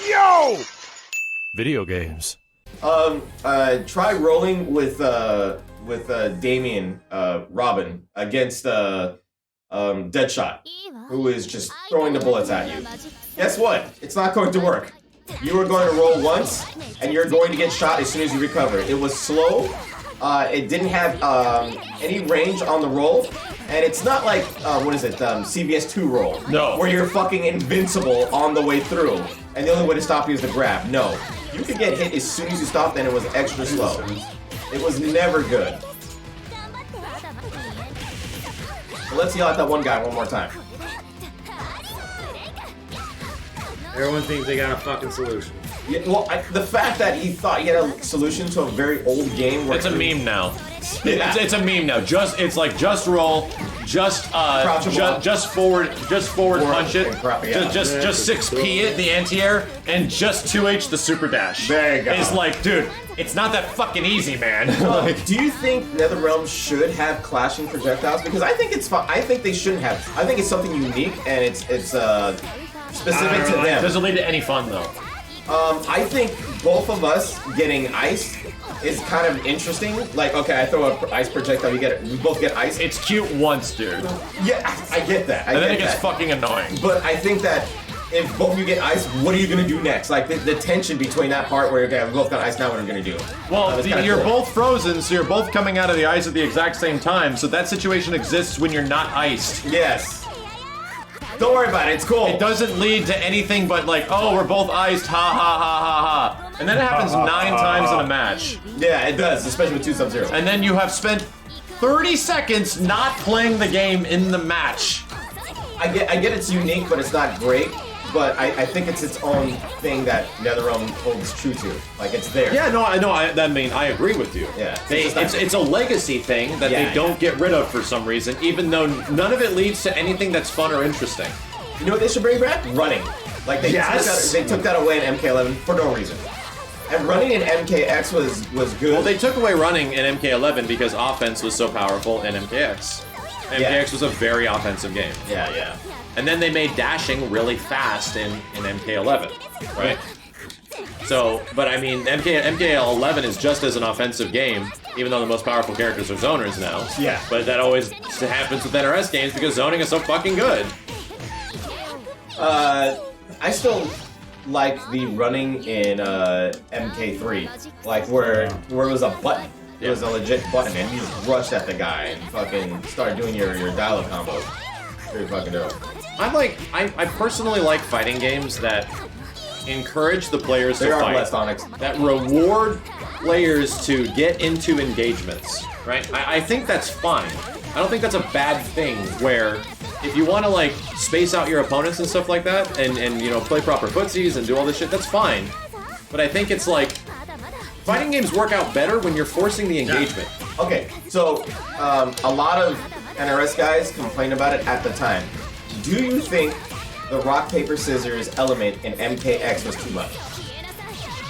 Yo! Video games. Try rolling with Damien, Robin against Deadshot, who is just throwing the bullets at you. Guess what? It's not going to work. You are going to roll once, and you're going to get shot as soon as you recover. It was slow. It didn't have any range on the roll, and it's not like what is it? CVS 2 roll. No. Where you're fucking invincible on the way through, and the only way to stop you is to grab. No. You could get hit as soon as you stopped, and it was extra slow. It was never good. So let's yell at that one guy one more time. Everyone thinks they got a fucking solution. Yeah, well, the fact that he thought he had a solution to a very old game where It's a meme now. Yeah. It's a meme now. It's like just roll, just forward punch it, just 6P it, the anti-air, and just 2H the super dash. There you go. It's like, dude, it's not that fucking easy, man. Like, do you think NetherRealm should have clashing projectiles? Because I think it's fun. I think they shouldn't have. I think it's something unique and it's specific to them. Doesn't lead to any fun though. I think both of us getting iced is kind of interesting. Like, okay, I throw an ice projectile, we both get iced. It's cute once, dude. Yeah, I get that. And then it gets fucking annoying. But I think that if both of you get iced, what are you gonna do next? Like the tension between that part where okay, we both got iced, now what are we gonna do? Well, you're both frozen, so you're both coming out of the ice at the exact same time. So that situation exists when you're not iced. Yes. Don't worry about it, it's cool. It doesn't lead to anything but like, oh, we're both iced, ha ha ha ha ha. And then it happens 9 times in a match. Yeah, it does, especially with 2 Sub-Zero. And then you have spent 30 seconds not playing the game in the match. I get it's unique, but it's not great. But I think it's its own thing that NetherRealm holds true to. Like, it's there. Yeah, no, I agree with you. Yeah. It's a legacy thing that they don't get rid of for some reason, even though none of it leads to anything that's fun or interesting. You know what they should bring back? Running. Like, they took that away in MK11 for no reason. And running in MKX was good. Well, they took away running in MK11 because offense was so powerful in MKX. MKX was a very offensive game. Yeah, yeah. And then they made dashing really fast in MK11, right? So, but I mean, MK11 is just as an offensive game, even though the most powerful characters are zoners now. Yeah. But that always happens with NRS games because zoning is so fucking good. I still like the running in MK3, like where it was a button. It was a legit button, and you just rushed at the guy and fucking started doing your dial-up combo. Pretty fucking dope. I personally like fighting games that encourage the players to fight. Blessed Onyx. That reward players to get into engagements, right? I think that's fine. I don't think that's a bad thing where if you want to like space out your opponents and stuff like that and you know play proper footsies and do all this shit, that's fine. But I think it's like fighting games work out better when you're forcing the engagement. Okay, so a lot of NRS guys complained about it at the time. Do you think the rock, paper, scissors element in MKX was too much?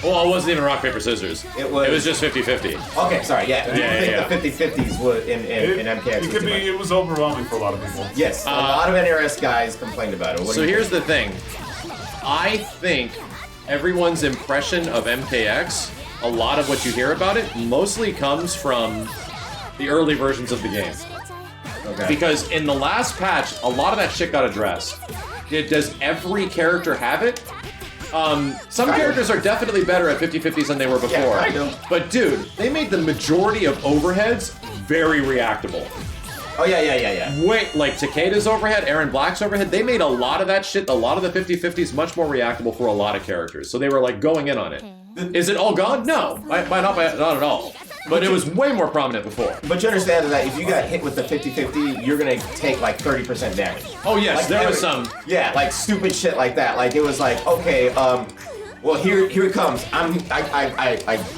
Well, it wasn't even rock, paper, scissors. It was just 50-50. Okay, sorry, yeah. Do you think the 50-50s would in MKX It was overwhelming for a lot of people. Yes, a lot of NRS guys complained about it. So here's the thing. I think everyone's impression of MKX, a lot of what you hear about it, mostly comes from the early versions of the game. Okay. Because in the last patch, a lot of that shit got addressed. Does every character have it? Some characters are definitely better at 50-50s than they were before. Yeah, I do. But dude, they made the majority of overheads very reactable. Oh yeah. Wait, like Takeda's overhead, Aaron Black's overhead, they made a lot of that shit, a lot of the 50-50s much more reactable for a lot of characters. So they were like going in on it. Is it all gone? No, not at all. But it was way more prominent before. But you understand that if you got hit with the 50-50, you're gonna take like 30% damage. Oh yes, like, there was some. Yeah, like stupid shit like that. Like it was like, okay, well here it comes.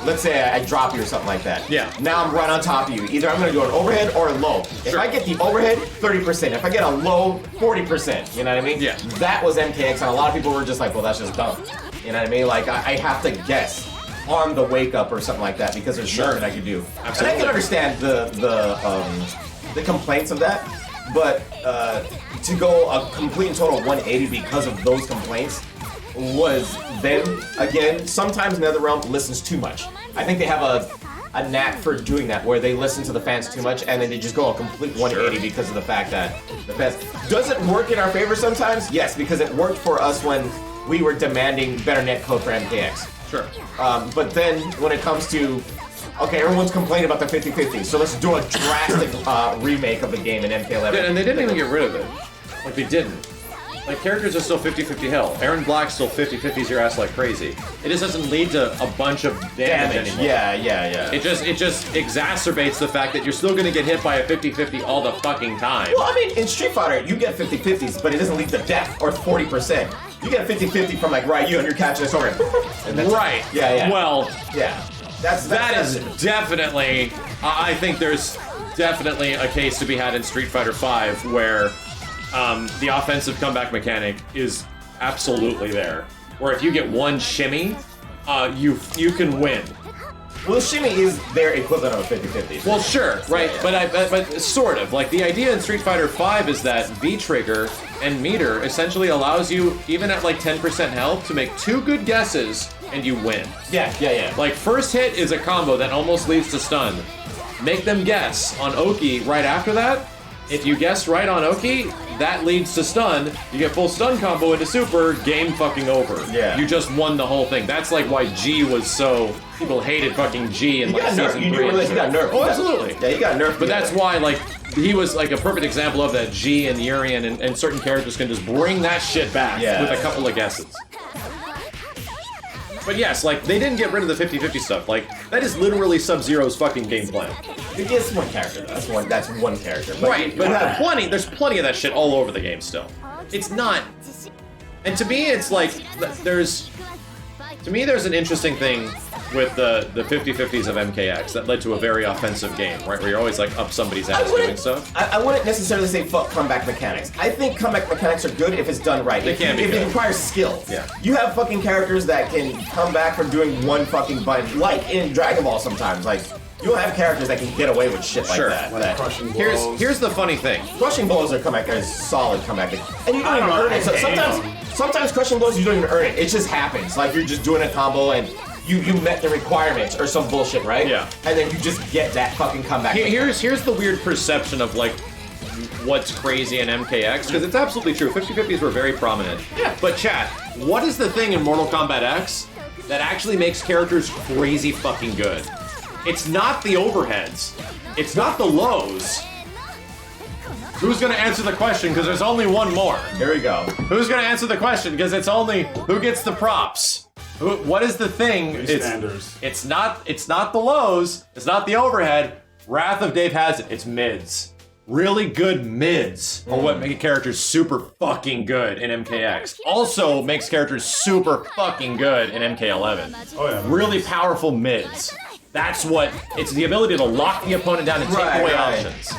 Let's say I drop you or something like that. Yeah. Now I'm right on top of you. Either I'm gonna do an overhead or a low. If I get the overhead, 30%. If I get a low, 40%. You know what I mean? Yeah. That was MKX, and a lot of people were just like, well, that's just dumb. You know what I mean? Like I have to guess on the wake up or something like that because there's nothing I could do. Absolutely. And I can understand the complaints of that, but to go a complete and total 180 because of those complaints was them. Again, sometimes NetherRealm listens too much. I think they have a knack for doing that, where they listen to the fans too much and then they just go a complete 180 because of the fact that the fans... Does it work in our favor sometimes? Yes, because it worked for us when we were demanding better netcode for MKX. Sure. But then when it comes to, okay, everyone's complaining about the 50-50, so let's do a drastic remake of the game in MK11. Yeah, and they didn't even get rid of it. Like, they didn't. Like, characters are still 50-50 hell. Aaron Black's still 50-50s your ass like crazy. It just doesn't lead to a bunch of damage anymore. Yeah. It just exacerbates the fact that you're still gonna get hit by a 50-50 all the fucking time. Well, I mean, in Street Fighter, you get 50-50s, but it doesn't lead to death, or 40%. You get 50-50 from, like, Ryu and you're catching this over. And Right. Yeah. Well, yeah. That is definitely... I think there's definitely a case to be had in Street Fighter V where the offensive comeback mechanic is absolutely there. Where if you get one shimmy, you can win. Well, shimmy is their equivalent of a 50-50. Well, sure, right, Yeah. but sort of. Like, the idea in Street Fighter V is that V-Trigger and meter essentially allows you, even at like 10% health, to make 2 good guesses and you win. Yeah. Like, first hit is a combo that almost leads to stun. Make them guess on Oki right after that. If you guess right on Oki, that leads to stun. You get full stun combo into super, game fucking over. Yeah. You just won the whole thing. That's like why G was so... People hated fucking G in like season 3. You do realize he got nerfed. Oh, absolutely. Yeah, he got nerfed. But that's why, like, he was like a perfect example of that. G and Urian and certain characters can just bring that shit back with a couple of guesses. But yes, like, they didn't get rid of the 50-50 stuff. Like, that is literally Sub-Zero's fucking game plan. It's one character, though. That's one character. But Right, but there's plenty of that shit all over the game still. It's not... And to me, it's like, there's an interesting thing with the 50-50s of MKX that led to a very offensive game, right? Where you're always like up somebody's ass doing stuff. I wouldn't necessarily say fuck comeback mechanics. I think comeback mechanics are good if it's done right. They can be if good. it requires skill. Yeah. You have fucking characters that can come back from doing one fucking button, like in Dragon Ball sometimes. Like, you don't have characters that can get away with shit like that. Like crushing blows. Here's the funny thing. Crushing blows are comeback, is solid comeback, and you don't even earn it. So sometimes crushing blows you don't even earn it. It just happens. Like, you're just doing a combo and you met the requirements or some bullshit, right? Yeah. And then you just get that fucking comeback. Here's the weird perception of like what's crazy in MKX, because it's absolutely true. 50-50s were very prominent. Yeah. But chat, what is the thing in Mortal Kombat X that actually makes characters crazy fucking good? It's not the overheads. It's not the lows. Who's gonna answer the question? Because there's only one more. Here we go. Who's gonna answer the question? Because it's only who gets the props. What is the thing? It's not the lows. It's not the overhead. Wrath of Dave has it. It's mids. Really good mids are what make characters super fucking good in MKX. Also makes characters super fucking good in MK11. Oh yeah. Really powerful mids. That's what, it's the ability to lock the opponent down and take away options.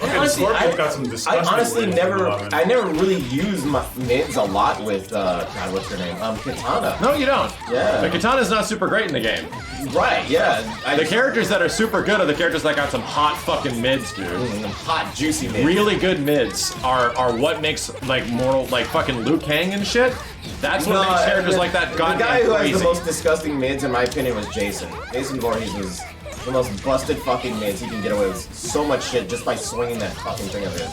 Okay, Honestly, Scorpion's got some I disgusting honestly ways never, in 11. I never really used my mids a lot with, God, what's her name? Katana. No, you don't. Yeah. The Katana's not super great in the game. Right, yeah. The characters that are super good are the characters that got some hot fucking mids, dude. Hot, juicy mids. Really good mids are what makes like Mortal, like fucking Liu Kang and shit. That's what makes characters like that The goddamn guy who crazy. has the most disgusting mids, in my opinion, was Jason. Jason Voorhees was the most busted fucking mids. He can get away with so much shit just by swinging that fucking thing of his.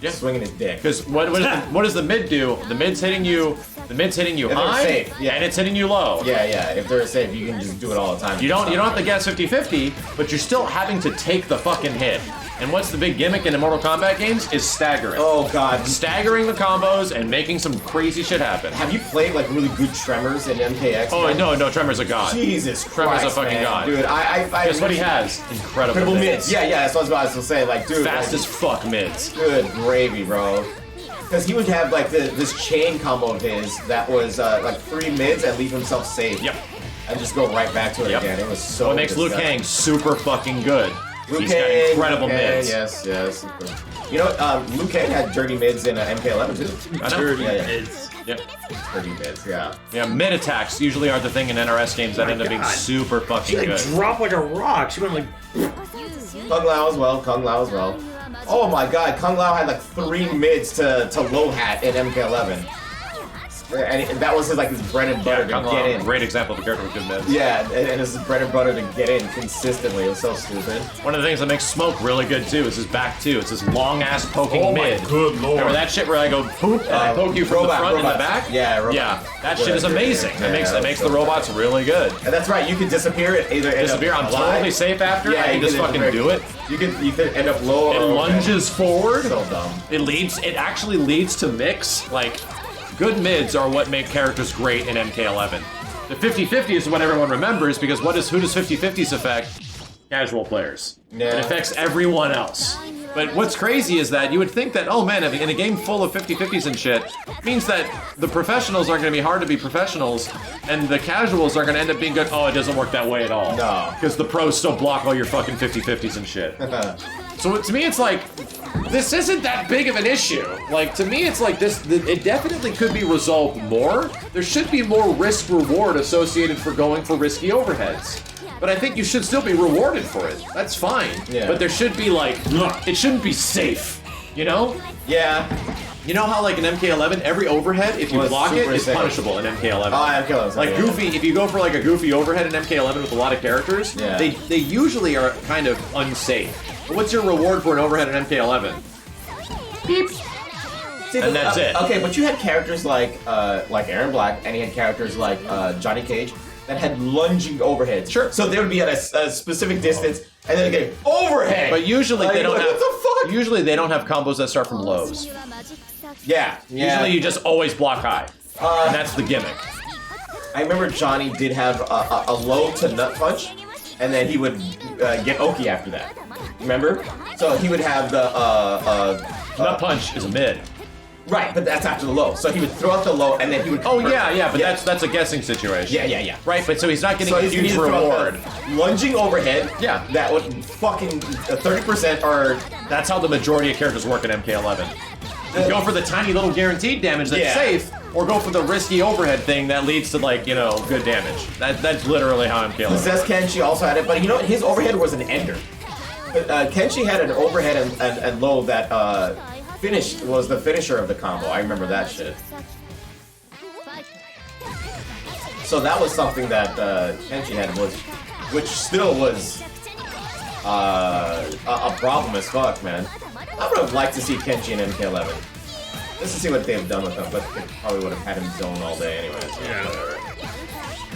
Yeah. Swinging his dick. Because what does the mid do? The mid's hitting you they're high, safe, yeah. and it's hitting you low. Yeah, if they're safe, you can just do it all the time. You don't have to guess 50-50, but you're still having to take the fucking hit. And what's the big gimmick in the Mortal Kombat games is staggering. Oh god. Staggering the combos and making some crazy shit happen. Have you played like really good Tremors in MKX? Oh no, Tremor's a god. Jesus Tremor's Christ, a fucking man. god. Dude, I Guess what he has? Incredible Incredible mids. mids. Yeah, that's what I was about to say. Like, dude, Fast like, as fuck mids. good gravy, bro. Because he would have like this chain combo of his that was like 3 mids and leave himself safe. Yep. And just go right back to it again. It was so. What makes Liu disgusting. Kang super fucking good? Liu He's Kang, got incredible Liu Kang, mids. Yes. You know, Liu Kang had dirty mids in MK11 too. I know. Dirty Yeah. mids. Yep. Dirty mids, yeah. Yeah, mid attacks usually are the thing in NRS games that My end up being God. super She fucking like good. dropped like a rock. She went like. Kung Lao as well. Oh my god, Kung Lao had like 3 mids to low hat in MK11. And that was his bread and butter to get in. Great example of a character with good mids. Yeah, and it's his bread and butter to get in consistently. It was so stupid. One of the things that makes Smoke really good too is his back two. It's this long ass poking mid. good lord. Remember that shit where I go poop and I poke you from the front and the back? Yeah, robots. Yeah, that shit is amazing. Yeah, It makes the robots really good. And that's right. You can disappear it either. Disappear. I'm totally safe after. I can just fucking do it. You can end up low. It lunges forward. So dumb. It actually leads to mix. Like, good mids are what make characters great in MK11. The 50-50 is what everyone remembers because who does 50-50s affect? Casual players. Yeah. It affects everyone else. But what's crazy is that you would think that, oh man, in a game full of 50-50s and shit, means that the professionals are going to be hard to be professionals, and the casuals are going to end up being good. Oh, it doesn't work that way at all. No. Because the pros still block all your fucking 50-50s and shit. So to me, it's like, this isn't that big of an issue. Like, to me, it's like this, it definitely could be resolved more. There should be more risk-reward associated for going for risky overheads. But I think you should still be rewarded for it. That's fine. Yeah. But there should be like, it shouldn't be safe. You know? Yeah. You know how like in MK11, every overhead, if you block it, is punishable in MK11. Oh, MK11. Like Goofy, if you go for like a Goofy overhead in MK11 with a lot of characters, they usually are kind of unsafe. But what's your reward for an overhead in MK11? Beep. And that's it. Okay, but you had characters like Aaron Black, and you had characters like Johnny Cage that had lunging overheads. Sure. So they would be at a specific distance, and then they get overhead. But usually they don't have. What the fuck? Usually they don't have combos that start from lows. Yeah. Usually you just always block high, and that's the gimmick. I remember Johnny did have a low to nut punch, and then he would get Oki after that. Remember? So he would have the Nut punch is a mid. Right, but that's after the low. So he would throw out the low, and then he would. Oh yeah, but that's a guessing situation. Yeah. Right, but so he's not getting a he's huge gonna throw out reward. the lunging overhead. Yeah. That would fucking 30% or. That's how the majority of characters work in MK11. You go for the tiny little guaranteed damage that's safe, or go for the risky overhead thing that leads to like, you know, good damage. That's literally how MK11 works. Possessed Kenshi also had it, but you know what? His overhead was an ender. Kenshi had an overhead and low that was the finisher of the combo. I remember that shit. So that was something that Kenshi had, which still was a problem as fuck, man. I would have liked to see Kenshi in MK11. Just to see what they've done with him, but they probably would have had him zone all day anyways. So Yeah. whatever.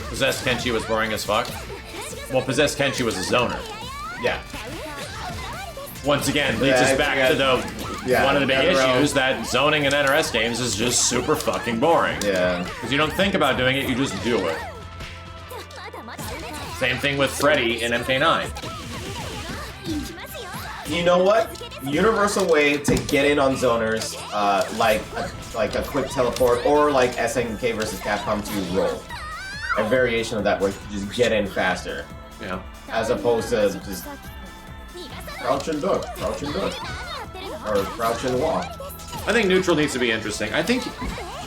Possessed Kenshi was boring as fuck. Well, Possessed Kenshi was a zoner. Yeah. Once again, leads us back to one of the big issues that zoning in NRS games is just super fucking boring. Yeah. Because you don't think about doing it, you just do it. Same thing with Freddy in MK9. You know what? Universal way to get in on zoners, like a quick teleport, or like SNK versus Capcom 2 roll. A variation of that where you just get in faster. Yeah. As opposed to just crouch and duck, or crouch and walk. I think neutral needs to be interesting. I think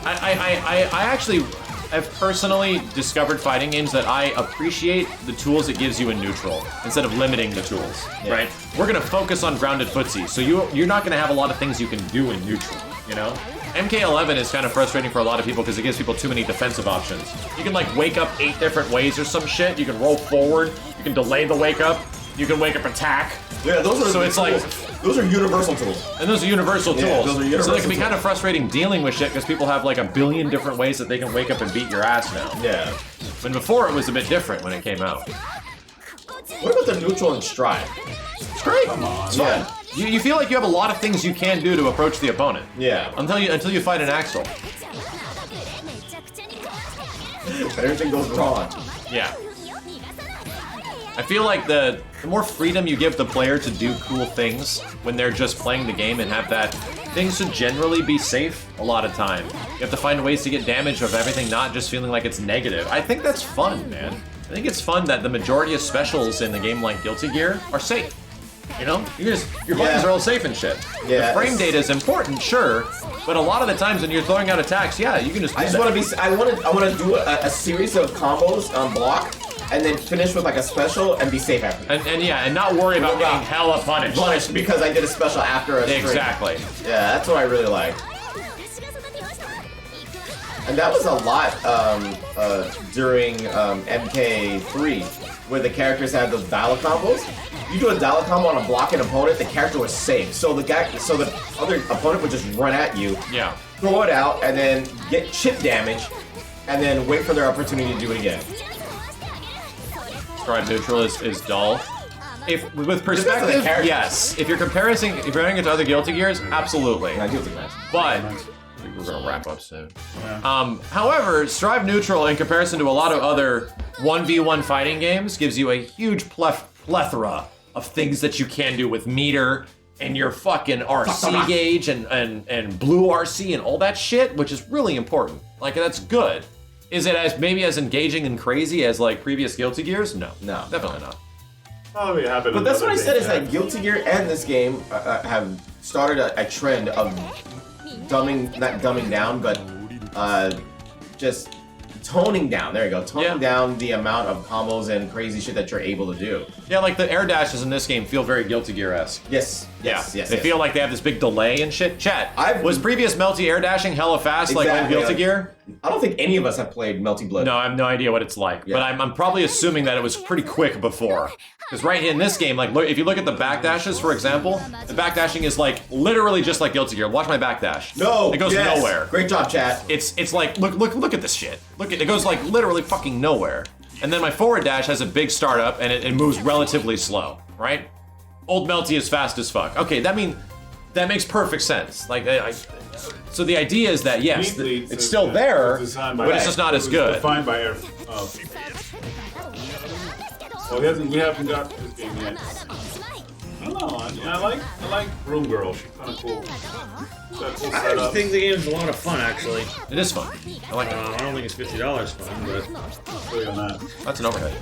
I actually have personally discovered fighting games that I appreciate the tools it gives you in neutral instead of limiting the tools. Yeah. Right? We're gonna focus on grounded footsie, so you're not gonna have a lot of things you can do in neutral. You know? MK11 is kind of frustrating for a lot of people because it gives people too many defensive options. You can like wake up 8 different ways or some shit. You can roll forward. You can delay the wake up. You can wake up attack. Yeah, those are So it's like those are universal tools. And those are universal tools. Yeah, those are universal so they can be tools. kind of frustrating dealing with shit because people have like a billion different ways that they can wake up and beat your ass now. Yeah. When before it was a bit different when it came out. What about the neutral and stride? It's great. It's fun. You feel like you have a lot of things you can do to approach the opponent. Yeah. Until you fight an Axel. But everything goes wrong. Yeah. I feel like the more freedom you give the player to do cool things when they're just playing the game and have that, things should generally be safe a lot of time. You have to find ways to get damage of everything, not just feeling like it's negative. I think that's fun, man. I think it's fun that the majority of specials in the game like Guilty Gear are safe. You know? Your buttons are all safe and shit. Yeah, the frame data is important, sure, but a lot of the times when you're throwing out attacks, yeah, you can just do I just that. want to be. I want to do a series of combos on block, and then finish with like a special and be safe after. And not worry about getting hella punished. Punished because I did a special after a string. Exactly. Yeah, that's what I really like. And that was a lot during MK3, where the characters had those dial combos. You do a dial combo on a blocking opponent, the character was safe. So the other opponent would just run at you, Yeah. throw it out, and then get chip damage, and then wait for their opportunity to do it again. Stride neutral is dull. If with Depends on the perspective, character. yes. If you're comparing it to other Guilty Gears, absolutely. I do think that's But we're gonna wrap up soon. However, Strive Neutral, in comparison to a lot of other 1v1 fighting games, gives you a huge plethora of things that you can do with meter and your fucking RC gauge and blue RC and all that shit, which is really important. Like, that's good. Is it maybe as engaging and crazy as like previous Guilty Gears? No, definitely not. Probably happened. But that's what I said, is that Guilty Gear and this game have started a trend of not dumbing down, but just toning down. There you go. Toning down the amount of combos and crazy shit that you're able to do. Yeah, like the air dashes in this game feel very Guilty Gear-esque. Yes. They feel like they have this big delay and shit. Chat, was previous Melty air dashing hella fast like in Guilty Gear? I don't think any of us have played Melty Blood. No, I have no idea what it's like, but I'm probably assuming that it was pretty quick before. Because right in this game, like, if you look at the backdashes, for example, the backdashing is like literally just like Guilty Gear. Watch my backdash. No, it goes nowhere. Great job, chat. It's like look at this shit. Look, it goes like literally fucking nowhere. And then my forward dash has a big startup and it moves relatively slow, right? Old Melty is fast as fuck. Okay, that makes perfect sense. Like, so the idea is that yes, it's still there, but it's just not as good. Defined by air. Well, we haven't got this game yet. I don't know. I like Room Girl. She's kind of cool. I just think the game's a lot of fun, actually. It is fun. I like it. I don't think it's $50 fun, but That's an overhead.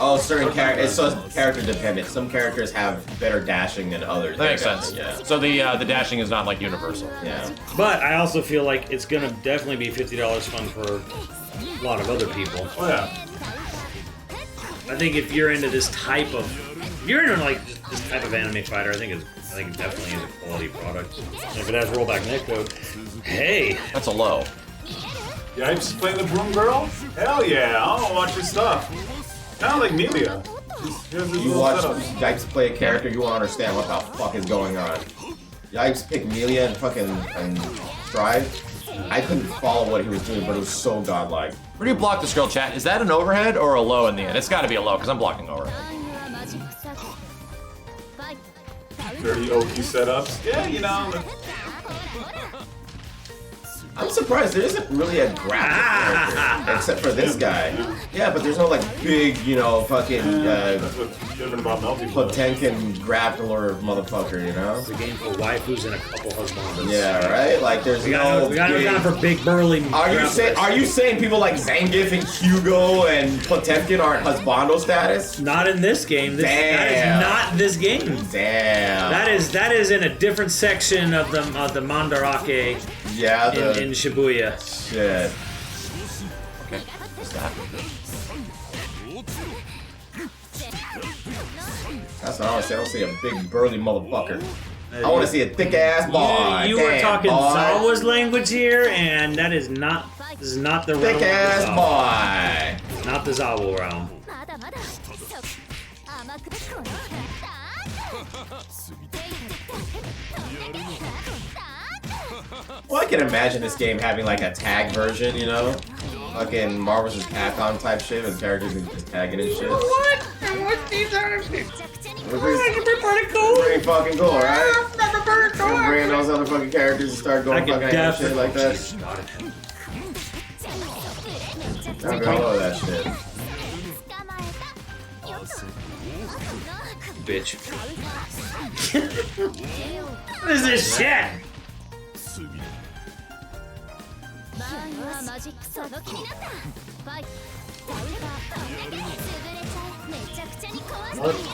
Oh, certain characters. It's character dependent. Some characters have better dashing than others. That makes sense. Yeah. So the dashing is not like universal. Yeah. But I also feel like it's gonna definitely be $50 fun for a lot of other people. Oh yeah. I think if you're into this type of, if you're into like this type of anime fighter, I think it definitely is a quality product. And if it has rollback netcode, hey, That's a low. Yeah, I'm just playing the Broom Girl? Hell yeah, I wanna watch your stuff. Kind of like Melia. You watch Yipes play a character, you won't understand what the fuck is going on. Yipes picked Melia and Strive. I couldn't follow what he was doing, but it was so godlike. Where do you block this girl, chat? Is that an overhead or a low in the end? It's got to be a low because I'm blocking overhead. Dirty OP setups. Yeah, you know. I'm surprised there isn't really a graphic character, except for this guy. Yeah, but there's no like big, fucking That's what's different about Melty. Potemkin grappler motherfucker, you know? it's a game for waifus and a couple husbands. Yeah, right? Like there's We got it down for big burly. Are you saying people like Zangief and Hugo and Potemkin aren't husbando status? Not in this game. That Damn. is not this game. Damn. That is in a different section of the Mandarake Yeah, in Shibuya. shit. Okay. What's that? That's what I want to say. I don't see a big burly motherfucker. I want to see a thick ass boy. You were Damn, talking boy. Zawa's language here, and that is not. This is not the realm. Thick ass of the boy. Zawa. Not the Zawa realm. Well, I can imagine this game having like a tag version, you know? Fucking Marvel vs. Capcom type shit with characters who just tagging and shit. What? What these are? Pretty fucking cool, right? Bring those other fucking characters and start going fucking and shit like that. I love that shit. Bitch. What is this shit?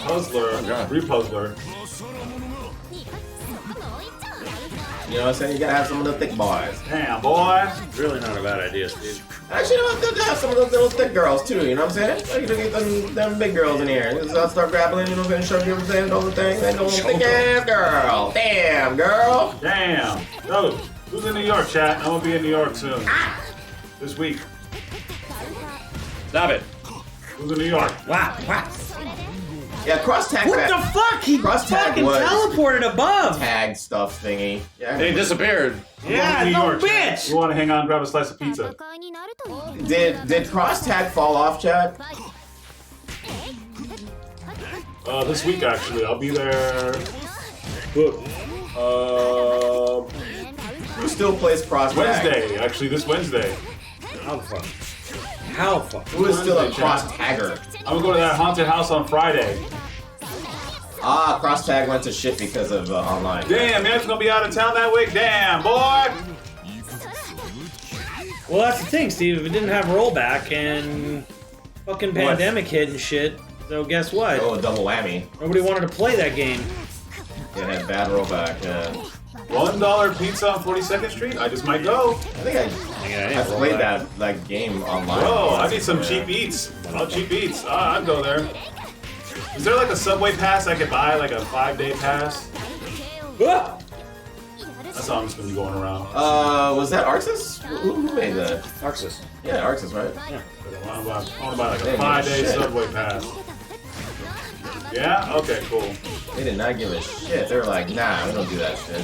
Puzzler, repuzzler. You know what I'm saying? You gotta have some of the thick boys. Damn, boy. Really not a bad idea, Steve. Actually, you know, it's good to have some of those little thick girls too. You know what I'm saying? Like, you can get them big girls in here. Just start grappling. You know what I'm saying? Show you what I'm saying? Those things. Ain't no thick ass girl. Damn, girl. Damn. Yo, who's in New York, chat? I'm gonna be in New York soon. This week. Stop it. Who's in New York? Wow, wow. Yeah, cross tag. What the fuck? He Cross tag fucking was teleported above. tag stuff thingy. Yeah. He disappeared. Yeah, New no York, chat. bitch. You want to hang out and grab a slice of pizza? Did cross tag fall off, chat? This week actually, I'll be there. Who still plays cross tag? Wednesday, actually, this Wednesday. How the fuck? How the fuck? Who is still a Wednesday, cross chat. tagger? I'm gonna go to that haunted house on Friday. Ah, cross tag went to shit because of online. Damn, man's gonna be out of town that week. Damn, boy. Well, that's the thing, Steve. If it didn't have rollback and fucking pandemic hit and shit, so guess what? Oh, a double whammy. Nobody wanted to play that game. It had bad rollback. Yeah. $1 pizza on 42nd Street? I just might go. I think I played that game online. Oh, I need some cheap eats. Oh, cheap eats. I'd go there. Is there like a subway pass I could buy, like a 5-day pass? Ah! That's how I'm just gonna be going around. Was that Arxis? Who made that? Arxis. Yeah, Arxis, right? Yeah. I want to buy like a 5-day shit. subway pass. Yeah? Okay, cool. They did not give a shit. They were like, nah, we don't do that shit.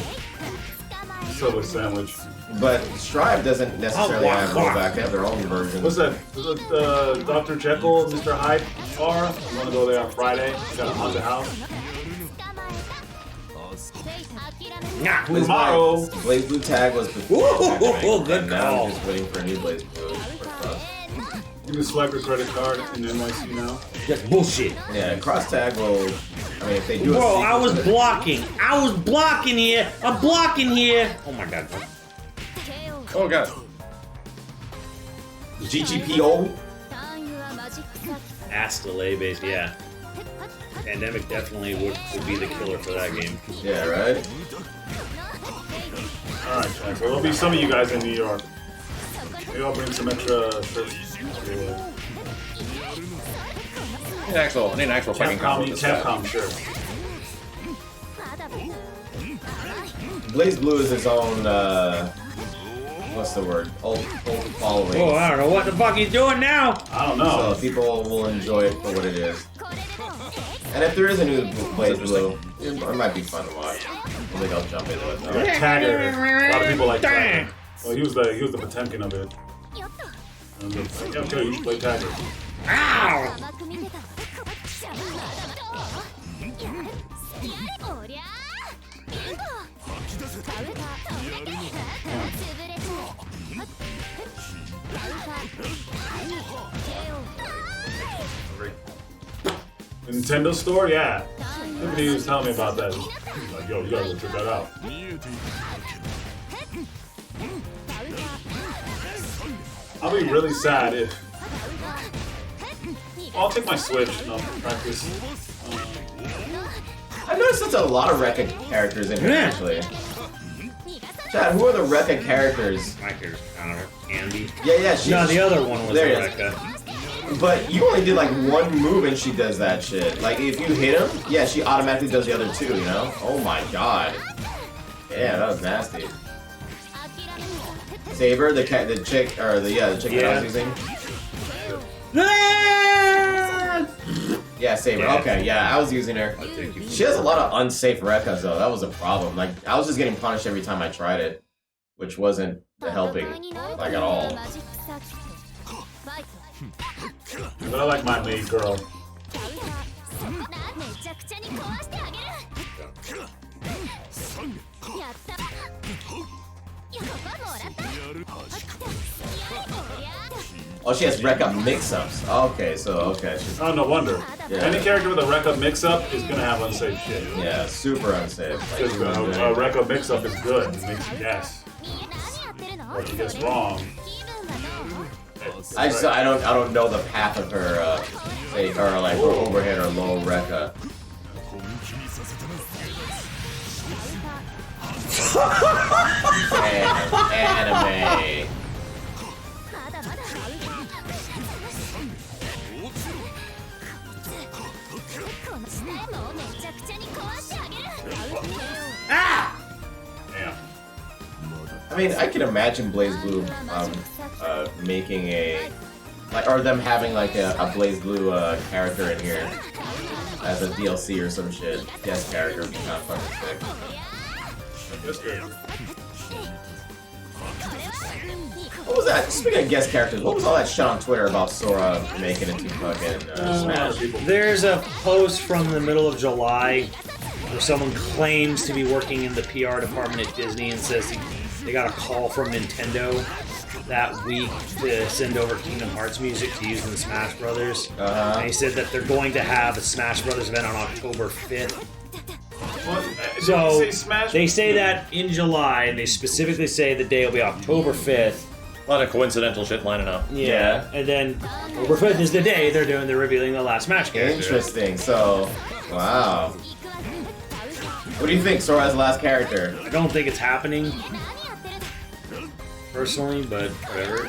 Subway sandwich. But Strive doesn't necessarily have rollback. They have their own version. What's that? Is it Dr. Jekyll, Mr. Hyde bar? I'm gonna go there on Friday. Got a haunted house. Nah. Tomorrow. Blaze Blue tag was before. Ooh, good and now call. I'm just waiting for a new Blaze Blue. You can swipe your credit card in NYC now. Just bullshit. Yeah, cross tag will. I mean, if they do a Bro, sequel I was to it- blocking. I was blocking here. I'm blocking here. Oh my god. Oh god. GGPO. Ass delay based, yeah. Pandemic definitely would be the killer for that game. Yeah, right. Alright, Jack. So there'll be some of you guys in New York. Maybe I'll bring some extra shirts. I need an actual fucking combo with this guy. Capcom shirt. Blaze Blue is his own. What's the word? Old following. Oh, I don't know what the fuck he's doing now. I don't know. So people will enjoy it for what it is. And if there is a new Blaze Blue, it might be fun to watch. I think I'll jump into it. Though. Tagger. A lot of people like Tagger. Well, he was the Potemkin of it. And yeah, okay, you should play Tagger. Ow! Nintendo store? Yeah. Tiffany was telling me about that. He's like, yo, you gotta go check that out. I'll be really sad if... I'll take my Switch and I'll practice. I've noticed there's a lot of Rekka characters in here, Yeah. actually. Chad, who are the Rekka characters? My character's counter. Andy. Yeah, she's... No, the other one was There it is. Rebecca. But you only did like one move and she does that shit. Like, if you hit him, yeah, she automatically does the other two, you know? Oh my god. Yeah, that was nasty. Saber, the chick, or the chick that I was using. Yeah, Saber. Yeah. Okay, yeah, I was using her. I'll take you. She has a lot of unsafe Rekkas though. That was a problem. Like, I was just getting punished every time I tried it, which wasn't helping, like, at all. But I like my maid girl. Oh, she has Rekka mix-ups. Okay, so she's Oh, no wonder. Yeah. Any character with a Rekka mix-up is gonna have unsafe shit. yeah, super unsafe. Like, Because a Rekka mix-up is good. It makes you guess. What you guess wrong. I don't know the path of her or like her overhead or low rekka. Anime. Ah! Damn. I mean, I can imagine Blaze Blue making or them having like a Blaze Blue character in here as a DLC or some shit. Guest character would be kind of fucking sick. What was that? Speaking of guest characters, what was all that shit on Twitter about Sora making it to fucking Smash? There's a post from the middle of July where someone claims to be working in the PR department at Disney and says they got a call from Nintendo that week to send over Kingdom Hearts music to use in the Smash Brothers. And he said that they're going to have a Smash Brothers event on October 5th. So they say that in July, and they specifically say the day will be October 5th. A lot of coincidental shit lining up. Yeah. And then October 5th is the day they're revealing the last Smash character. Interesting. So, wow. What do you think, Sora's last character? I don't think it's happening, personally, but whatever.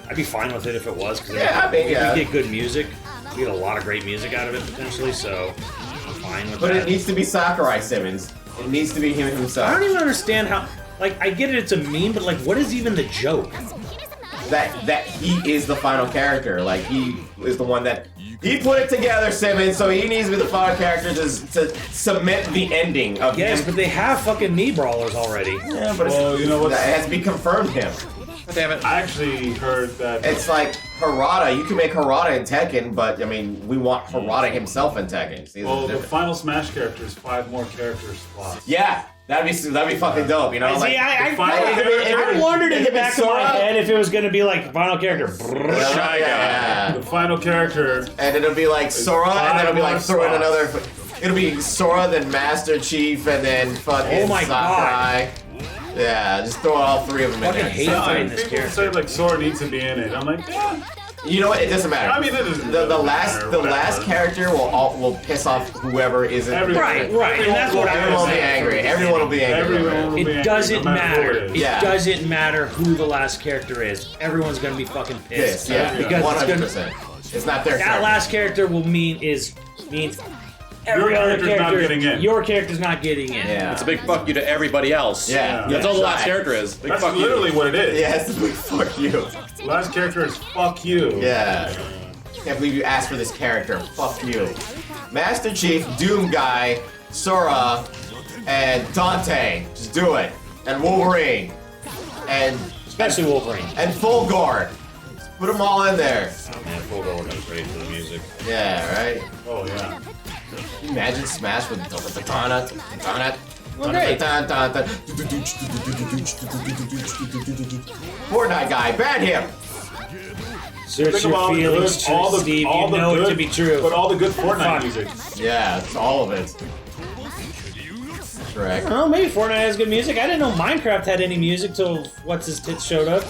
I'd be fine with it if it was, because we get good music. We get a lot of great music out of it, potentially, so I'm fine with that. But it needs to be Sakurai Simmons. It needs to be him himself. I don't even understand how... Like, I get it, it's a meme, but, like, what is even the joke? That he is the final character. Like, he is the one that... He put it together, Simmons, so he needs to be the final character to cement the ending of him. Yes, but they have fucking Mii Brawlers already. Yeah, but you know what? It has to be confirmed him. Damn it. I actually heard that... It's like Harada. You can make Harada in Tekken, but, I mean, we want Harada himself in Tekken. See, well, the final Smash character is 5 more character slots. Yeah, that'd be fucking dope, you know? See, Like, I wondered in the back of my head if it was going to be like final character. Yeah. The final character... And it'll be like Sora, and then it'll be like throwing another... It'll be Sora, then Master Chief, and then fucking Oh my Sakurai. Yeah, just throw all 3 of them in Fucking there. hate Yeah, fighting this people character. say like Sora needs to be in it. I'm like, yeah. You know what? It doesn't matter. I mean, it doesn't the matter, last whatever. character will piss off whoever isn't. Right, and that's what Everyone will be angry. Everyone will be angry. Everyone will be angry, It doesn't no matter who matter. it is. It Yeah. doesn't matter who the last character is. Everyone's gonna be fucking pissed. Yes, yeah, Because 100%. It's not their that character. last character means every other character's not character. getting in. Your character's not getting in. Yeah. It's a big fuck you to everybody else. Yeah. That's all the last Right. character is. Big That's fuck literally you. what it is. Yeah, it's like, fuck you. Last character is fuck you. Yeah. Can't believe you asked for this character. Fuck you. Master Chief, Doom Guy, Sora, and Dante. Just do it. And Wolverine. And Especially Wolverine. and Full Guard. Put them all in there. Oh man, Full Guard was great for the music. Yeah, right? Oh yeah. Can you imagine Smash with Fortnite guy, ban him! Search Think your about feelings, Steve. You know it to be true. But all the good Fortnite Fuck. music. Yeah, it's all of it. Correct. Oh, maybe Fortnite has good music. I didn't know Minecraft had any music till what's his tits showed up.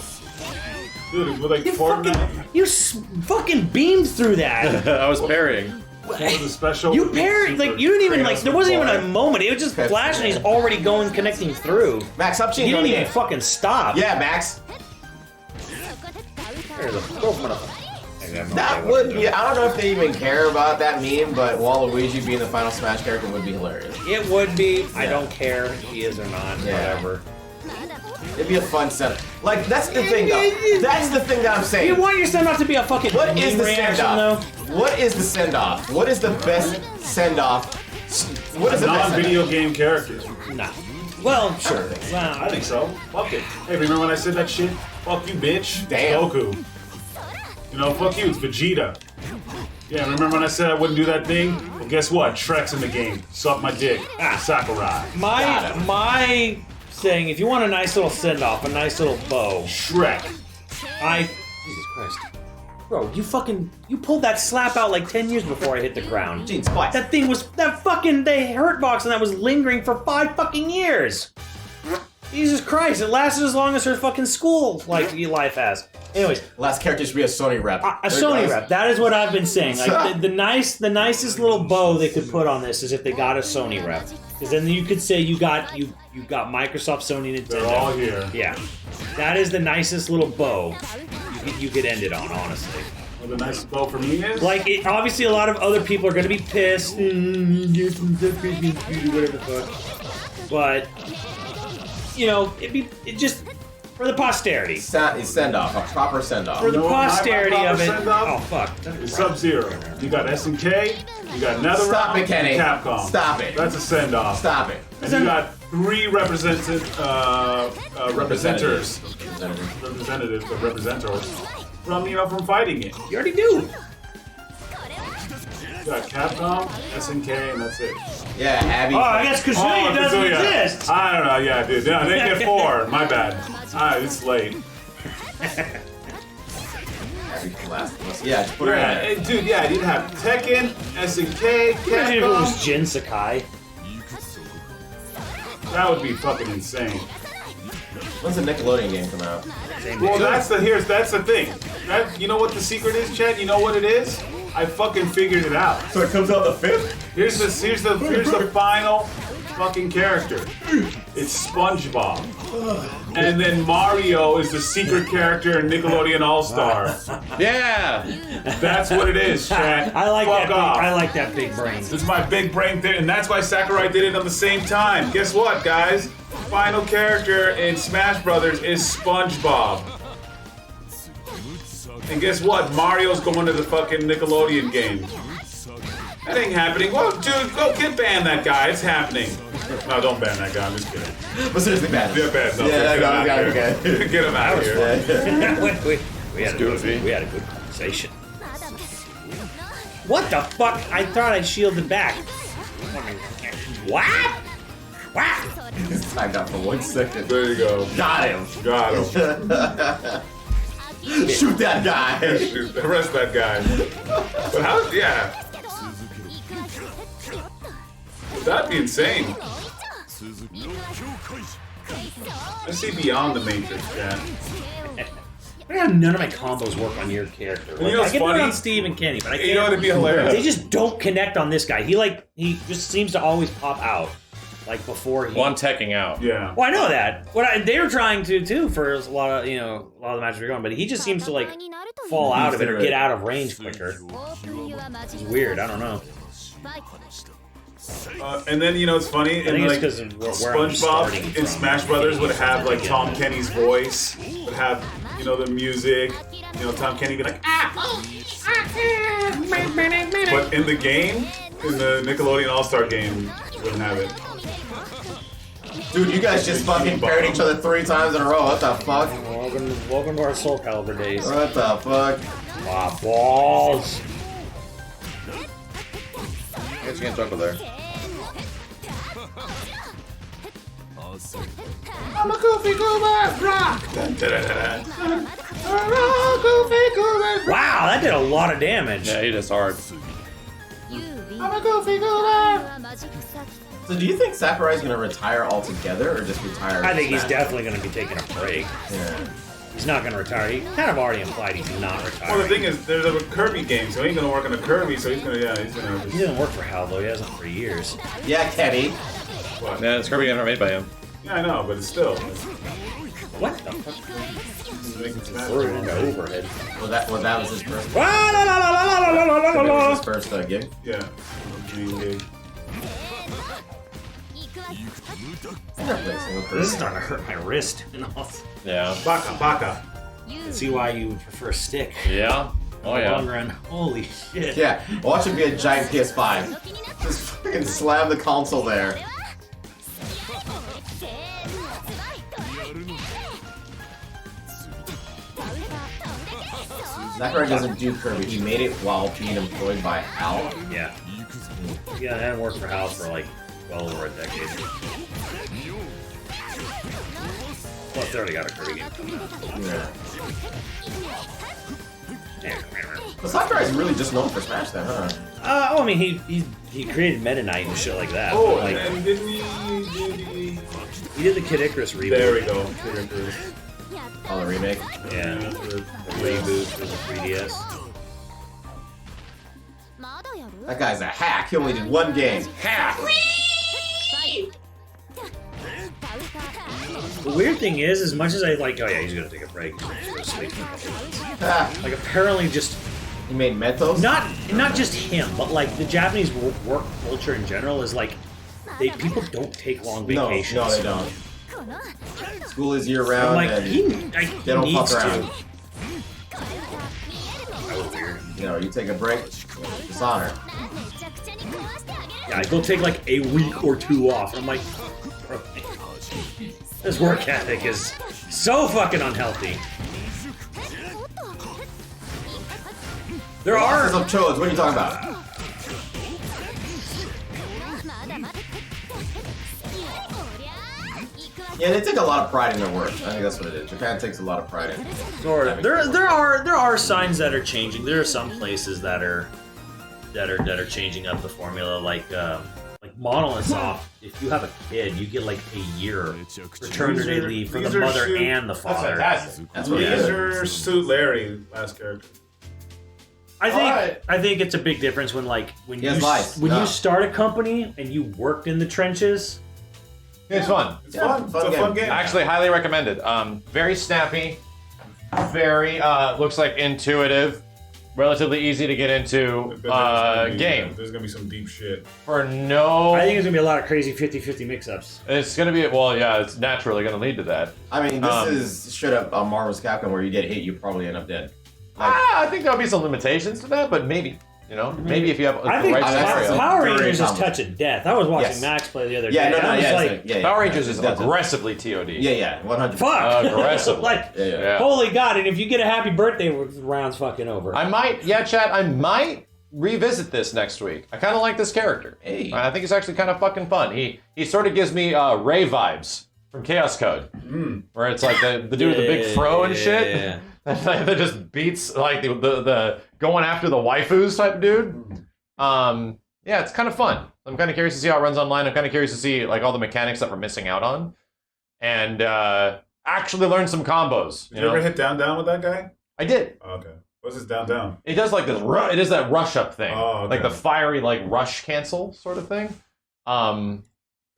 Dude, with like You Fortnite. fucking beamed through that. I was parrying. One of the special. You parried, like, you didn't even, like, there wasn't even a Boy. moment. It was just That's flashing, fair. he's already going, connecting through. Max, stop He cheating on didn't the even game. fucking stop. Yeah, Max. There's a go for That would be. I don't know if they even care about that meme, but Waluigi being the final Smash character would be hilarious. It would be. I Yeah. don't care if he is or not. Yeah. Whatever. It'd be a fun setup. Like, that's the thing, though. That's the thing that I'm saying. You want your send off to be a fucking What is meme the reaction, send-off? What is the send-off? What is the best send-off? What is the best Non-video game character. though? Nah. Well, sure. Well, I think so. Fuck it. Hey, remember when I said that shit? Fuck you, bitch. Damn. Goku. You know, fuck you, it's Vegeta. Yeah, remember when I said I wouldn't do that thing? Well, guess what? Shrek's in the game. Suck my dick. Sakurai. Got him. my thing. If you want a nice little send off, a nice little bow, Shrek. Jesus Christ, bro, you pulled that slap out like 10 years before I hit the ground. Gene Splice. That thing was the hurt box, and that was lingering for 5 fucking years. Jesus Christ, it lasted as long as her fucking school life has. Anyways, Last character should be a Sony rep. a There it Sony goes. rep. That is what I've been saying. Like the nicest little bow they could put on this is if they got a Sony rep, because then you could say you got Microsoft, Sony, Nintendo. They're all here. Yeah, that is the nicest little bow you could end it on, honestly. Well, the nice bow for me is Obviously, a lot of other people are going to be pissed. Whatever the fuck. But it just for the posterity. Send off, a proper send off. For the You know what my posterity proper of it. send-off? Oh fuck. Sub-Zero. You got SNK. You got NetherRealm. Stop it, Kenny. and Capcom. Stop it. That's a send-off. Stop it. And you got 3 representatives from fighting it. You already do. You got Capcom, SNK, and that's it. Yeah, Abby. Oh, I guess Kazuya doesn't Kazuya. exist. I don't know, yeah, dude. No, they get 4. My bad. It's late. Abby last. Yeah, just put her in there. Dude, yeah, you'd have Tekken, SNK, Imagine if it was Capcom. Jin Sakai. That would be fucking insane. When's the Nickelodeon game come out? Well, that's the thing. You know what the secret is, Chad? You know what it is? I fucking figured it out. So it comes out the 5th? Here's the final fucking character. It's SpongeBob. And then Mario is the secret character in Nickelodeon All-Star. Yeah. That's what it is, Chad. I like Fuck that. off. I like that big brain. This is my big brain theory, and that's why Sakurai did it on the same time. Guess what, guys? Final character in Smash Brothers is SpongeBob. And guess what? Mario's going to the fucking Nickelodeon game. That ain't happening. Well, dude, go ban that guy. It's happening. No, don't ban that guy. I'm just kidding. But seriously, bad. Yeah, ban. No, Yeah, get him out okay, of here. okay. Get him out of here. we had a good conversation. What the fuck? I thought I shielded back. What? What? Timed out for 1 second. There you go. Got him. Got him. Shoot that guy. Shoot, arrest that guy. But how? Yeah. That'd be insane. I see beyond the Matrix, Chad. None of my combos work on your character. You know I what's can do it funny? on Steve and Kenny, but I can't. You know what'd be hilarious? They just don't connect on this guy. He just seems to always pop out, like before he. Well, I'm teching out. Yeah. Well, I know that. They were trying to too for a lot of the matches we're going, but he just seems to like fall out of it or get out of range quicker. It's weird. I don't know. And then it's funny. I think And it's because of where I'm starting SpongeBob from. in Smash Brothers would have like Tom Kenny's voice, would have the music. Tom Kenny would be like But in the game, in the Nickelodeon All-Star game, you wouldn't have it. Dude, you guys just fucking parried each other 3 times in a row. What the fuck? Welcome to our Soul Calibur days. What the fuck? Wow, balls. I guess you can't talk over there. I'm a goofy goober, rock! Wow, that did a lot of damage. Yeah, he just hard. I'm a goofy goober! So do you think Sakurai's gonna retire altogether or just retire? I think he's Smash? definitely going to be taking a break. Yeah. He's not going to retire. He kind of already implied he's not retiring. Well, the thing is, there's a Kirby game, so he ain't gonna work on a Kirby, so he's gonna. He doesn't work for Hal, though. He hasn't for years. Yeah, Kenny. What? Yeah, it's Kirby game made by him. Yeah, I know, but it's still. What the fuck? Overhead. Well, that was his first. La, la, la, la, la, la, la, la, la, That la. was his first gig. Yeah. I never played a single This is person. starting to hurt my wrist. Yeah. Baka. I see why you would prefer stick. Yeah. Oh In the long yeah. run. Holy shit. Yeah, watch him be a giant PS5. Just fucking slam the console there. Sakurai doesn't do Kirby. He made it while being employed by Hal. Yeah. Yeah, that hadn't worked for Hal for like well over a decade. Plus, they already got a Kirby game coming out. Yeah. Yeah. But Sakurai's really just known for Smash then, huh? I mean, he created Meta Knight and shit like that. Oh, but, like, and didn't he He did the Kid Icarus reboot. There we go. Kid Icarus. Oh, the remake. Yeah, the reboot for the 3DS. That guy's a hack. He only did one game. Hack. The weird thing is, as much as I like, oh yeah, he's gonna take a break, he's gonna sleep for a couple minutes. Ah, Like apparently, just he made Mentos. not just him, but like the Japanese work culture in general is like, people don't take long vacations. No, they don't. School is year I'm round, like, and he they don't needs fuck around. to. That was weird. You know, you take a break, dishonor. Yeah, he'll take like a week or two off. And I'm like, bro, this work ethic is so fucking unhealthy. There Losses are of chodes. What are you talking about? Yeah, they take a lot of pride in their work. I think that's what it is. Japan takes a lot of pride in it. there are signs that are changing. There are some places that are changing up the formula, like Monolith Soft. If you have a kid, you get like a year paternity leave for the mother and the father. That's fantastic. That's what it is. These are Suit Larry, last character. I think it's a big difference when you start a company and you worked in the trenches. It's fun. It's fun. It's a fun game. Actually, highly recommended. Very snappy. Very looks like intuitive. Relatively easy to get into game. There's gonna be some deep shit. For no, I think there's gonna be a lot of crazy 50-50 mix-ups. it's gonna be it's naturally gonna lead to that. I mean, this is straight up Marvel's Capcom where you get hit, you probably end up dead. Like, I think there'll be some limitations to that, but maybe. You know, maybe if you have the I think right that's scenario. Power Very Rangers is common. touch of death. I was watching Yes. Max play the other yeah, day. no, and I was like, yeah, Power Rangers is That's it. aggressively TOD. Yeah, 100%. fuck! Aggressively. Like, Yeah. holy god, and if you get a happy birthday, the round's fucking over. I might, chat, I might revisit this next week. I kind of like this character. Hey. I think he's actually kind of fucking fun. He sort of gives me Ray vibes from Chaos Code, where it's like the dude with the big fro and shit. Yeah. that just beats like the going after the waifus type dude. Yeah, it's kind of fun. I'm kind of curious to see how it runs online. I'm kind of curious to see like all the mechanics that we're missing out on, and actually learn some combos. Did you ever hit down with that guy? I did. Oh, okay. What's his down? It does like this. It is that rush up thing, Oh, okay. like the fiery like rush cancel sort of thing.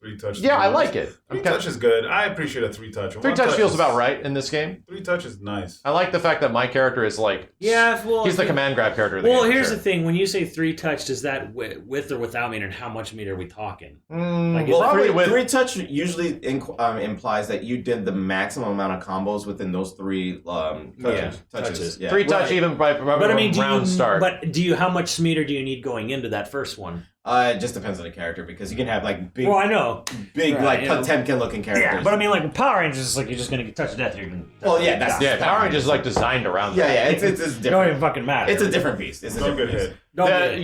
3-touch. Yeah, I like it. 3-touch is good. I appreciate a 3-touch. 3-touch feels about right in this game. 3-touch is nice. I like the fact that my character is like, Yeah, well, he's the command grab character of the Well, game. here's the thing: when you say 3-touch, does that with or without mean, and how much meat are we talking? Like, Well, probably Three, with three touch usually implies that you did the maximum amount of combos within those three touches. Yeah. 3-touch even by But I mean, round start. But how much meter do you need going into that first one? It just depends on the character because you can have like big, Well, I know. big Right, like you know. Potemkin looking characters. Yeah, but I mean, like with Power Rangers, it's like you're just gonna get touched to death. You're gonna. Well, yeah, that's Power Rangers is like designed around that. yeah, it's It don't different. even fucking matter. It's a different beast. It's a Don't different get beast. hit. Don't get it.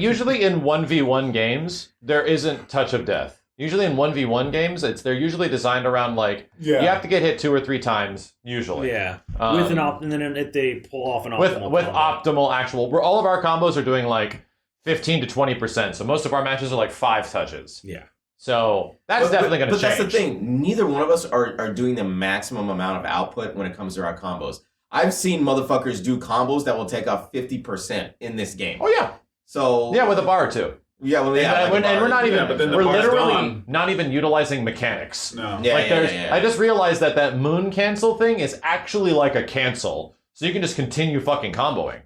Usually in 1v1 games, there isn't touch of death. Usually in 1v1 games, they're usually designed around like you have to get hit 2 or 3 times usually. Yeah, with and then if they pull off an optimal with combo. optimal actual. All of our combos are doing like 15 to 20%. So most of our matches are like 5 touches. Yeah. So that's definitely going to But change. that's the thing. Neither one of us are doing the maximum amount of output when it comes to our combos. I've seen motherfuckers do combos that will take off 50% in this game. Oh yeah. So Yeah, with a bar or two. yeah, well, yeah, and, like a and we're bar. not even. Yeah, but then the we're bar's literally gone. not even utilizing mechanics. No. Yeah, Like yeah. I just realized that moon cancel thing is actually like a cancel, so you can just continue fucking comboing.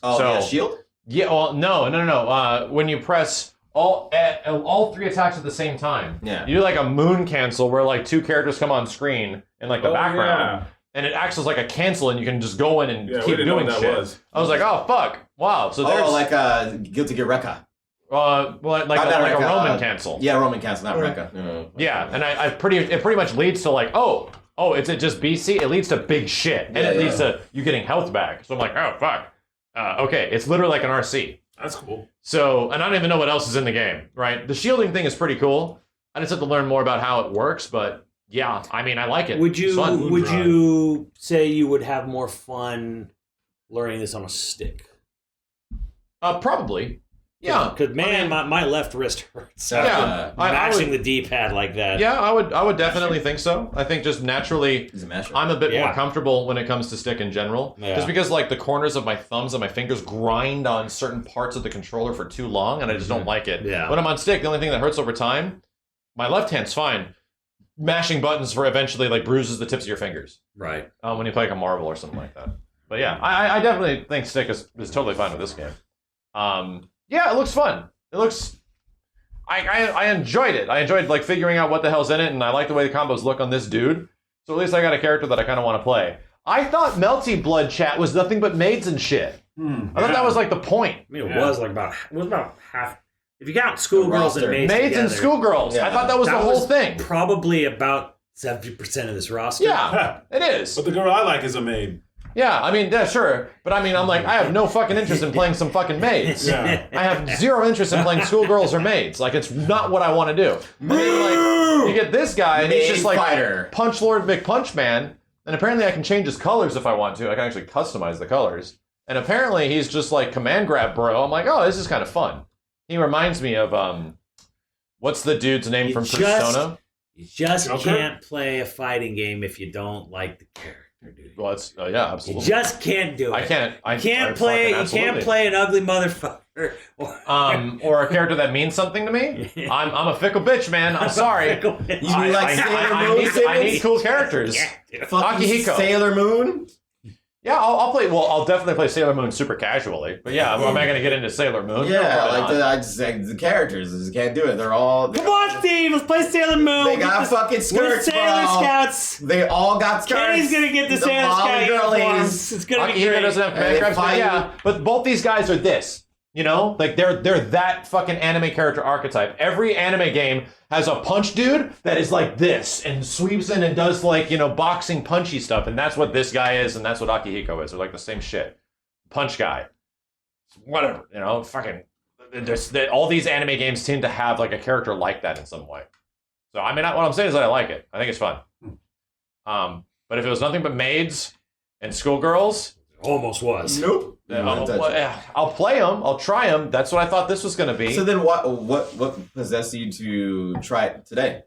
Oh, So- yeah, shield? Yeah, well, no. When you press all 3 attacks at the same time, Yeah. you do like a moon cancel where like 2 characters come on screen in like the background, and it acts as like a cancel, and you can just go in and Yeah, we keep didn't know doing what that shit. was. I was like, oh fuck, wow. So there's Oh, like Guilty Gear Rekka. like Not a Rekka, Roman cancel. Yeah, Roman cancel, not Rekka. No. Yeah, and it pretty much leads to like, oh, is it just BC? It leads to big shit, and it leads to you getting health back. So I'm like, oh fuck. Okay, it's literally like an RC. That's cool. So, and I don't even know what else is in the game, right? The shielding thing is pretty cool. I just have to learn more about how it works, but yeah, I mean, I like it. Would It's fun. you say you would have more fun learning this on a stick? Probably. Yeah, Because man, my left wrist hurts. Yeah. Mashing the D-pad like that. Yeah, I would definitely think so. I think just naturally, He's a masher. I'm a bit Yeah. more comfortable when it comes to stick in general. Yeah. Just because like the corners of my thumbs and my fingers grind on certain parts of the controller for too long, and I just don't like it. Yeah. When I'm on stick, the only thing that hurts over time, my left hand's fine. Mashing buttons for eventually like bruises the tips of your fingers Right. when you play like a Marvel or something like that. But yeah, I definitely think stick is totally fine with this game. Yeah, it looks fun. It looks. I enjoyed it. I enjoyed like figuring out what the hell's in it, and I like the way the combos look on this dude. So at least I got a character that I kind of want to play. I thought Melty Blood Chat was nothing but maids and shit. I thought that was like the point. I mean, it was about half. If you count schoolgirls and maids Maids and together, schoolgirls. Yeah. I thought that was the whole thing. Probably about 70% of this roster. Yeah, it is. But the girl I like is a maid. Yeah, I mean, yeah, sure. But I mean, I'm like, I have no fucking interest in playing some fucking maids. Yeah. I have zero interest in playing schoolgirls or maids. Like, it's not what I want to do. But then, like, you get this guy, and he's just like Fighter. Punch Lord McPunchman, and apparently I can change his colors if I want to. I can actually customize the colors. And apparently he's just like command grab bro. I'm like, oh, this is kind of fun. He reminds me of what's the dude's name from Persona? You just Joker? can't play a fighting game if you don't like the character, dude. Well, it's yeah, You absolutely. just can't do it. I can't. I You can't I play. fucking You can't absolutely. play an ugly motherfucker. Or a character that means something to me. I'm a fickle bitch, man. I'm sorry. You mean like Sailor Moon? I need cool characters. Yeah, dude. Fucking Akihiko. Sailor Moon? Yeah, I'll play. Well, I'll definitely play Sailor Moon super casually. But yeah, am I going to get into Sailor Moon? Yeah, No, like probably not. the characters. I just can't do it. They're all. Come on, Steve. Let's play Sailor Moon. They got Get the- fucking we're skirts, Sailor bro. Scouts. They all got skirts. Kenny's gonna get the Sailor Molly Scout girl uniforms. ladies. It's gonna be Akihiko great. doesn't have command And they grabs, but fight yeah. But both these guys are this. You know, like they're that fucking anime character archetype. Every anime game has a punch dude that is like this and sweeps in and does like, you know, boxing punchy stuff, and that's what this guy is, and that's what Akihiko is. They're like the same shit. Punch guy. Whatever, you know, fucking. All these anime games seem to have like a character like that in some way. So I mean, what I'm saying is that I like it. I think it's fun. But if it was nothing but maids and schoolgirls, Almost was. Nope. I'll play them. I'll try them. That's what I thought this was going to be. So then, what possessed you to try it today?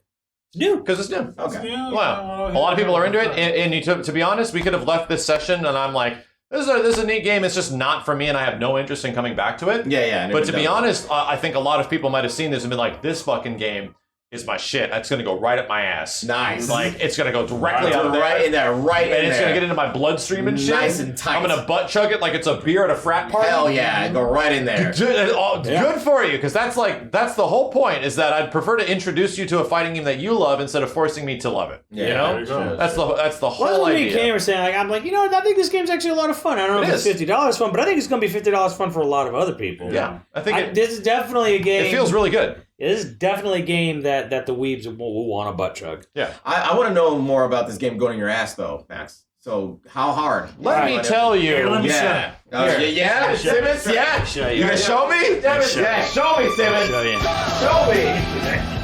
New. Because it's new. Okay. Well, a lot of people are into it, and to be honest, we could have left this session, and I'm like, this is a neat game. It's just not for me, and I have no interest in coming back to it. Yeah. But to be honest, I think a lot of people might have seen this and been like, this fucking game is my shit. It's going to go right up my ass. Nice. Like, it's going to go directly out of there. right in there, right in there. And it's going to get into my bloodstream and shit. Nice and tight. I'm going to butt chug it like it's a beer at a frat party. Hell yeah, go right in there. Good for you, because that's the whole point, is that I'd prefer to introduce you to a fighting game that you love instead of forcing me to love it. Yeah, you know? there you go. That's the whole Well, me and idea. Cam were saying, I'm like, you know, I think this game's actually a lot of fun. I don't know It if it's is. $50 fun, but I think it's going to be $50 fun for a lot of other people. Yeah, I think This is definitely a game. it feels really good. This is definitely a game that the weebs will want to butt chug. Yeah. I want to know more about this game going in your ass, though, Max. So, how hard? Let me tell you. Here, let me Yeah. Here. Yeah, Simmons? Yeah? Show you. You gonna show me? Show you. Yeah, show me, Simmons. Show you. Show me.